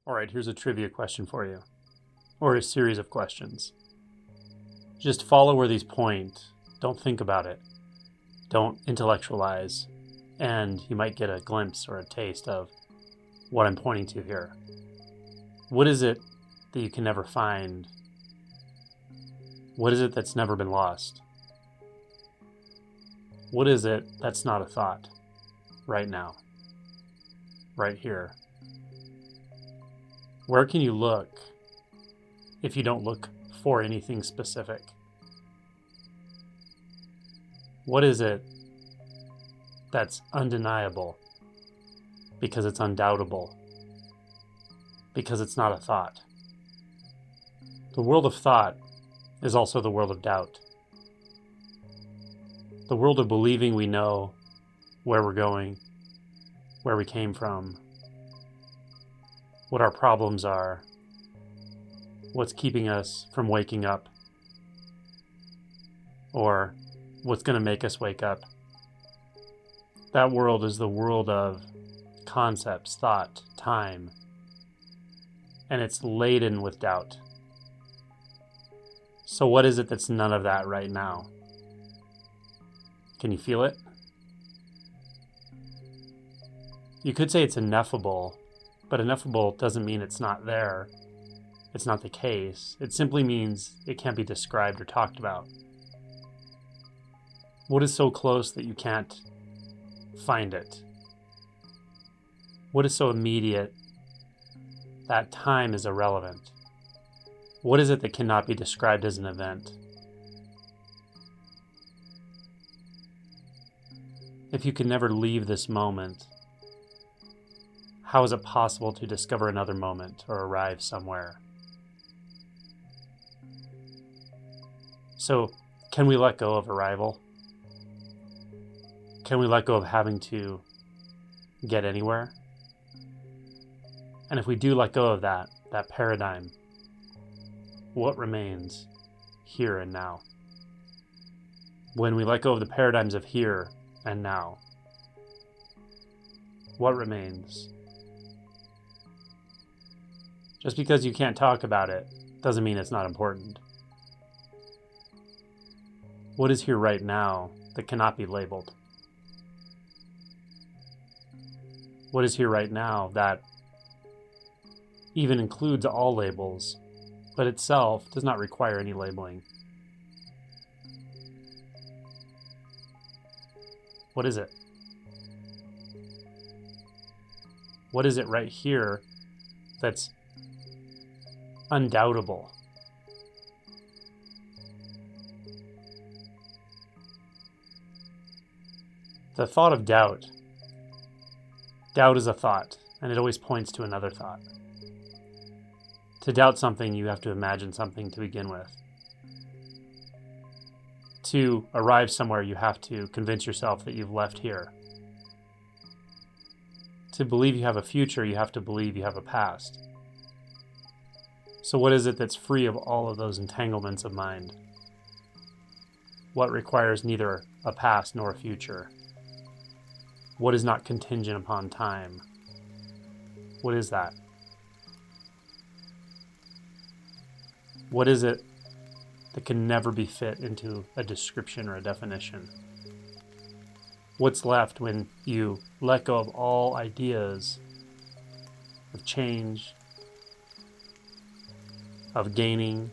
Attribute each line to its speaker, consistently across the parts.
Speaker 1: All right, here's a trivia question for you, or a series of questions. Just follow where these point. Don't think about it. Don't intellectualize. And you might get a glimpse or a taste of what I'm pointing to here. What is it that you can never find? What is it that's never been lost? What is it that's not a thought right now? Right here? Where can you look if you don't look for anything specific? What is it that's undeniable because it's undoubtable, because it's not a thought? The world of thought is also the world of doubt. The world of believing we know where we're going, where we came from, what our problems are, what's keeping us from waking up, or what's going to make us wake up. That world is the world of concepts, thought, time, and it's laden with doubt. So what is it that's none of that right now? Can you feel it? You could say it's ineffable, but ineffable doesn't mean it's not there. It's not the case. It simply means it can't be described or talked about. What is so close that you can't find it? What is so immediate that time is irrelevant? What is it that cannot be described as an event? If you can never leave this moment, how is it possible to discover another moment or arrive somewhere? So, can we let go of arrival? Can we let go of having to get anywhere? And if we do let go of that paradigm, what remains here and now? When we let go of the paradigms of here and now, what remains? Just because you can't talk about it doesn't mean it's not important. What is here right now that cannot be labeled? What is here right now that even includes all labels, but itself does not require any labeling? What is it? What is it right here that's undoubtable? The thought of doubt. Doubt is a thought, and it always points to another thought. To doubt something, you have to imagine something to begin with. To arrive somewhere, you have to convince yourself that you've left here. To believe you have a future, you have to believe you have a past. So what is it that's free of all of those entanglements of mind? What requires neither a past nor a future? What is not contingent upon time? What is that? What is it that can never be fit into a description or a definition? What's left when you let go of all ideas of change, of gaining,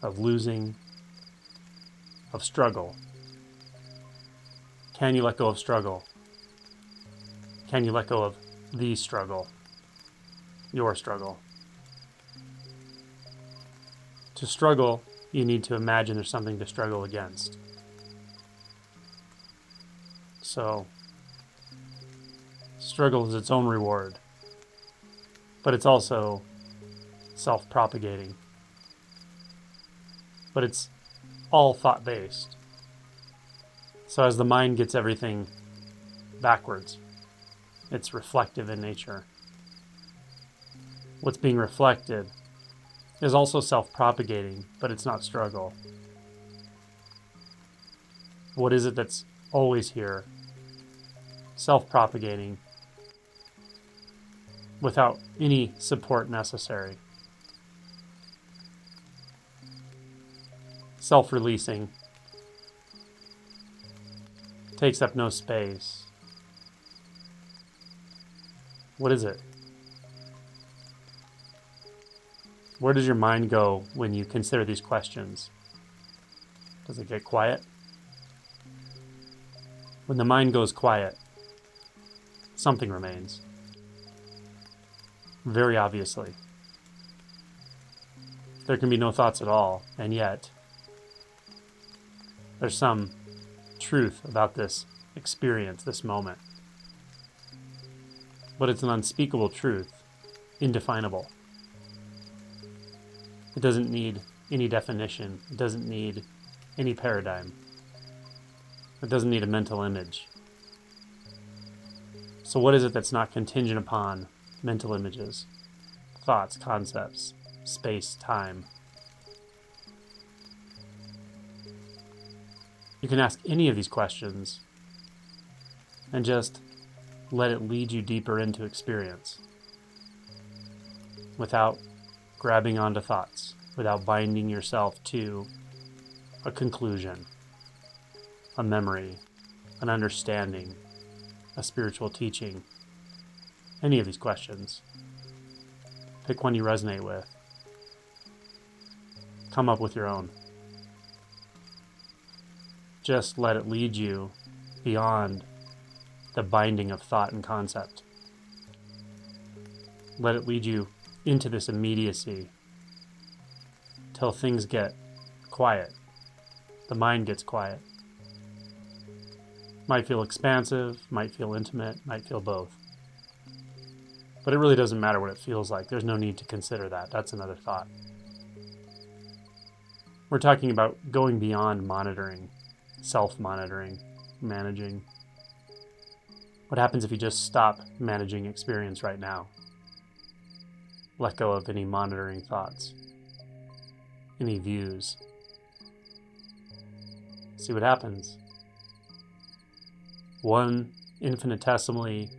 Speaker 1: of losing, of struggle? Can you let go of struggle? Can you let go of the struggle, your struggle? To struggle, you need to imagine there's something to struggle against. So, struggle is its own reward, but it's also self-propagating. But it's all thought-based. So as the mind gets everything backwards, it's reflective in nature. What's being reflected is also self-propagating, but it's not struggle. What is it that's always here? Self-propagating, without any support necessary. Self-releasing, takes up no space. What is it? Where does your mind go when you consider these questions? Does it get quiet? When the mind goes quiet, something remains. Very obviously. There can be no thoughts at all, and yet there's some truth about this experience, this moment. But it's an unspeakable truth, indefinable. It doesn't need any definition. It doesn't need any paradigm. It doesn't need a mental image. So what is it that's not contingent upon mental images, thoughts, concepts, space, time? You can ask any of these questions and just let it lead you deeper into experience without grabbing onto thoughts, without binding yourself to a conclusion, a memory, an understanding, a spiritual teaching, any of these questions. Pick one you resonate with. Come up with your own. Just let it lead you beyond the binding of thought and concept. Let it lead you into this immediacy till things get quiet. The mind gets quiet. Might feel expansive, might feel intimate, might feel both. But it really doesn't matter what it feels like. There's no need to consider that. That's another thought. We're talking about going beyond monitoring, self-monitoring, managing. What happens if you just stop managing experience right now? Let go of any monitoring thoughts, any views. See what happens. One infinitesimally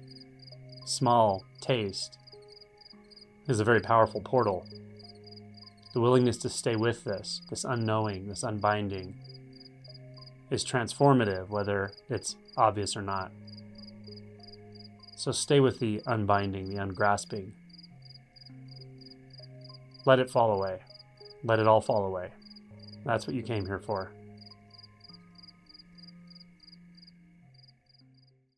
Speaker 1: small taste is a very powerful portal. The willingness to stay with this unknowing, this unbinding, is transformative, whether it's obvious or not. So stay with the unbinding, the ungrasping. Let it fall away. Let it all fall away. That's what you came here for.